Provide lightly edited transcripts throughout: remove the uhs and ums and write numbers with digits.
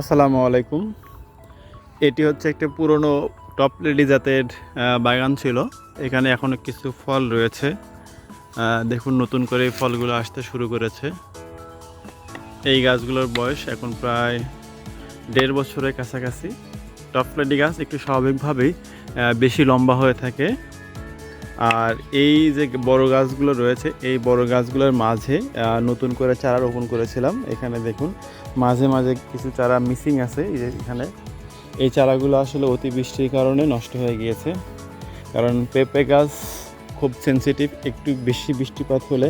আসসালামু আলাইকুম। এটি হচ্ছে একটা পুরনো টপ লেডি জাতের বাগান ছিল। এখানে এখনও কিছু ফল রয়েছে। দেখুন নতুন করে এই ফলগুলো আসতে শুরু করেছে। এই গাছগুলোর বয়স এখন প্রায় 1.5 বছরের কাছাকাছি। টপ লেডি গাছ একটু স্বাভাবিকভাবেই বেশি লম্বা হয়ে থাকে। আর এই যে বড় গাছগুলো রয়েছে, এই বড় গাছগুলোর মাঝে নতুন করে চারা রোপণ করেছিলাম। এখানে দেখুন মাঝে মাঝে কিছু চারা মিসিং আছে। এই যে এখানে এই চারাগুলো আসলে অতিবৃষ্টির কারণে নষ্ট হয়ে গিয়েছে। কারণ পেঁপে গাছ খুব সেনসিটিভ, একটু বেশি বৃষ্টিপাত হলে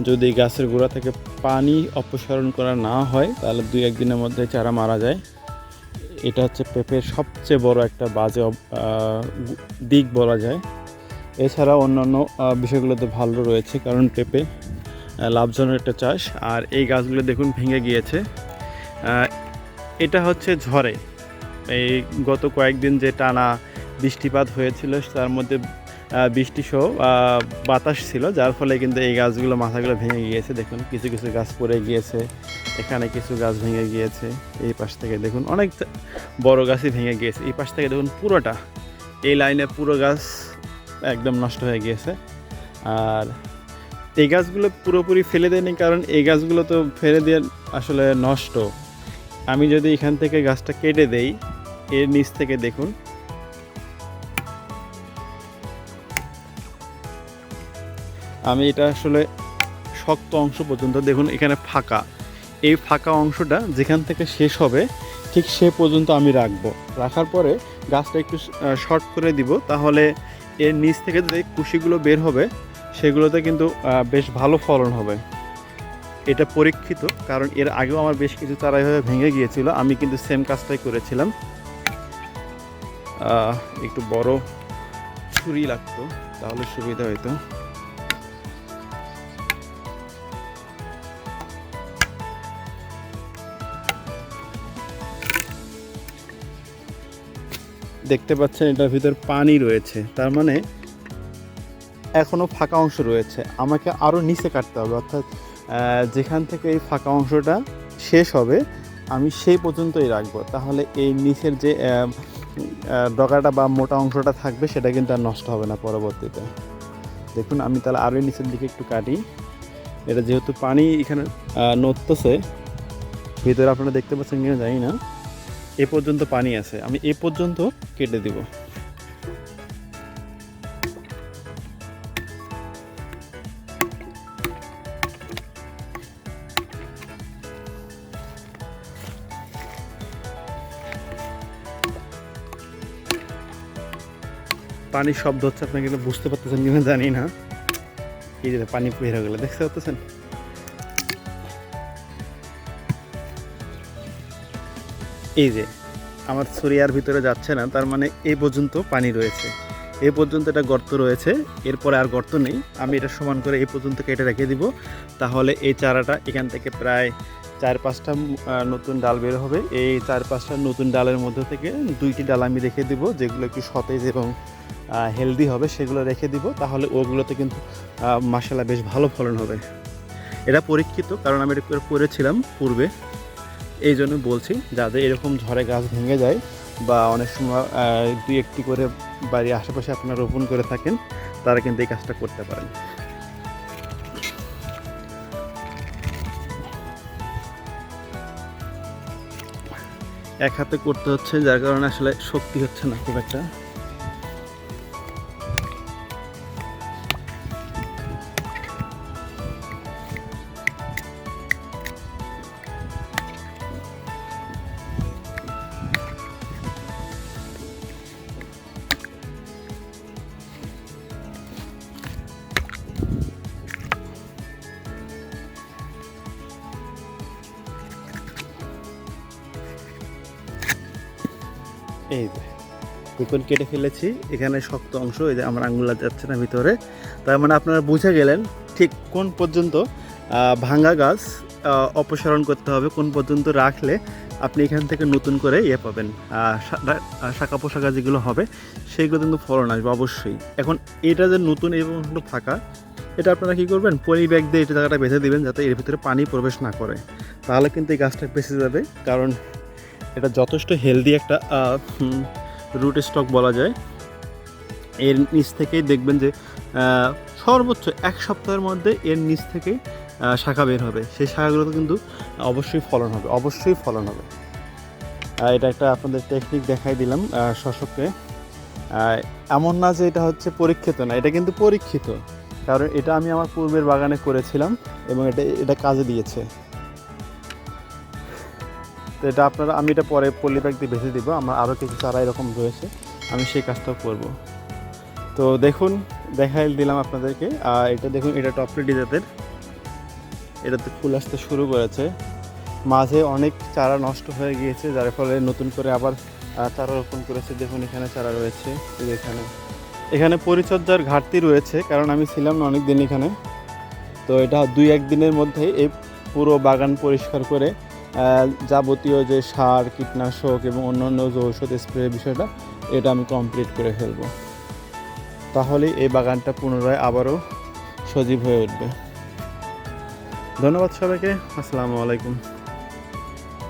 যদি গাছের গোড়া থেকে পানি অপসারণ করা না হয় তাহলে 2-1 দিনের মধ্যে চারা মারা যায়। এটা হচ্ছে পেঁপের সবচেয়ে বড় একটা বাজে দিক বলা যায়। এছাড়া অন্যান্য বিষয়গুলোতে ভালো রয়েছে, কারণ পেঁপে লাভজনক একটা চাষ। আর এই গাছগুলো দেখুন ভেঙে গিয়েছে। এটা হচ্ছে ঝড়ে, এই গত কয়েকদিন যে টানা বৃষ্টিপাত হয়েছিল তার মধ্যে বৃষ্টিসহ বাতাস ছিল, যার ফলে কিন্তু এই গাছগুলো মাথাগুলো ভেঙে গিয়েছে। দেখুন কিছু কিছু গাছ পড়ে গিয়েছে, এখানে কিছু গাছ ভেঙে গিয়েছে। এই পাশ থেকে দেখুন অনেক বড় গাছই ভেঙে গিয়েছে। এই পাশ থেকে দেখুন পুরোটা, এই লাইনে পুরো গাছ একদম নষ্ট হয়ে গিয়েছে। আর এই গাছগুলো পুরোপুরি ফেলে দেয়নি, কারণ এই গাছগুলো তো ফেলে দিয়ে আসলে নষ্ট। আমি যদি এখান থেকে গাছটা কেটে দেই, এর নিচ থেকে দেখুন আমি এটা আসলে শক্ত অংশ পর্যন্ত দেখুন এখানে ফাঁকা, এই ফাঁকা অংশটা যেখান থেকে শেষ হবে ঠিক সে পর্যন্ত আমি রাখবো। রাখার পরে গাছটা একটু শর্ট করে দিব, তাহলে এর নিচ থেকে যে কুশিগুলো বের হবে সেগুলোতে কিন্তু বেশ ভালো ফলন হবে। এটা পরীক্ষিত, কারণ এর আগেও আমার বেশ কিছু চারা হয়ে ভেঙে গিয়েছিল। আমি কিন্তু সেম কাজটাই করেছিলাম। একটু বড় ছুরি লাগতো, তাহলে সুবিধা হতো। দেখতে পাচ্ছেন এটার ভিতর পানি রয়েছে, তার মানে এখনও ফাঁকা অংশ রয়েছে। আমাকে আরও নিচে কাটতে হবে, অর্থাৎ যেখান থেকে এই ফাঁকা অংশটা শেষ হবে আমি সেই পর্যন্তই রাখবো। তাহলে এই নিচের যে ডগাটা বা মোটা অংশটা থাকবে সেটা কিন্তু আর নষ্ট হবে না পরবর্তীতে। দেখুন আমি তাহলে আরও নিচের দিকে একটু কাটি। এটা যেহেতু পানি এখানে নড়তেছে, ভিতরে আপনারা দেখতে পাচ্ছেন কিনা জানি না, এ পর্যন্ত পানি আছে, আমি এ পর্যন্ত কেটে দিব। পানির শব্দ হচ্ছে, আপনারা কিন্তু বুঝতে পারতেছেন কিনা জানি না। এই যে পানি বের হয়ে গেলে দেখতে পাচ্ছেন। এই যে আমার ছড়িয়ার ভিতরে যাচ্ছে না, তার মানে এই পর্যন্ত পানি রয়েছে, এই পর্যন্ত এটা গর্ত রয়েছে, এরপরে আর গর্ত নেই। আমি এটা সমান করে এই পর্যন্ত কেটে রেখে দিব, তাহলে এই চারাটা এখান থেকে প্রায় 4-5টা নতুন ডাল বের হবে। এই 4-5টা নতুন ডালের মধ্যে থেকে 2টি ডাল আমি রেখে দিব যেগুলো একটু সতেজ এবং হেলদি হবে, সেগুলো রেখে দিব। তাহলে ওগুলোতে কিন্তু মাশাআল্লাহ বেশ ভালো ফলন হবে। এটা পরীক্ষিত, কারণ আমি এটা করেছিলাম পূর্বে। এই জন্য বলছি, যাদের এরকম ঝড়ে গাছ ভেঙে যায় বা অনেক সময় 2-1টি করে বাড়ির আশেপাশে আপনারা রোপণ করে থাকেন, তারা কিন্তু এই কাজটা করতে পারেন। এক হাতে করতে হচ্ছে, যার কারণে আসলে শক্তি হচ্ছে না খুব একটা। এই যে দেখুন কেটে ফেলেছি, এখানে শক্ত অংশ, এই যে আমার আঙুল যাচ্ছে না ভিতরে। তার মানে আপনারা বুঝে গেলেন ঠিক কোন পর্যন্ত ভাঙা গাছ অপসারণ করতে হবে, কোন পর্যন্ত রাখলে আপনি এখান থেকে নতুন করে পাবেন, শাখা পোশাকা যেগুলো হবে সেইগুলো কিন্তু ফলন আসবে অবশ্যই। এখন এটা যে নতুন এবং ফাঁকা, এটা আপনারা কী করবেন, পলি ব্যাগ দিয়ে এটা জায়গাটা বেঁধে দেবেন যাতে এর ভিতরে পানি প্রবেশ না করে, তাহলে কিন্তু এই গাছটা বেঁচে যাবে। কারণ এটা যথেষ্ট হেলদি একটা রুট স্টক বলা যায়। এর নিচ থেকেই দেখবেন যে সর্বোচ্চ 1 সপ্তাহের মধ্যে এর নিচ থেকে শাখা বের হবে। সেই শাখাগুলোতে কিন্তু অবশ্যই ফলন হবে, অবশ্যই ফলন হবে। এটা একটা আপনাদের টেকনিক দেখাই দিলাম শশককে। এমন না যে এটা হচ্ছে পরীক্ষিত না, এটা কিন্তু পরীক্ষিত, কারণ এটা আমি আমার পূর্বের বাগানে করেছিলাম এবং এটা কাজে দিয়েছে। তো এটা আপনারা, আমি এটা পরে পলিব্যাগ দিয়ে বেঁচে দিব। আমার আরও কিছু চারা এরকম রয়েছে, আমি সেই কাজটাও করব। তো দেখুন, দেখাই দিলাম আপনাদেরকে। এটা দেখুন, এটা টপলেডি জাতের, এটাতে ফুল আসতে শুরু করেছে। মাঝে অনেক চারা নষ্ট হয়ে গিয়েছে, যার ফলে নতুন করে আবার চারা রোপণ করেছে। দেখুন এখানে চারা রয়েছে, এখানে পরিচর্যার ঘাটতি রয়েছে, কারণ আমি ছিলাম না অনেক দিন এখানে। তো এটা 2-1 দিনের মধ্যে এই পুরো বাগান পরিষ্কার করে যাবতীয় যে সার, কীটনাশক এবং অন্যান্য যে ঔষধ স্প্রে বিষয়টা, এটা আমি কমপ্লিট করে ফেলবো। তাহলে এই বাগানটা পুনরায় আবারও সজীব হয়ে উঠবে। ধন্যবাদ সবাইকে। আসসালামু আলাইকুম।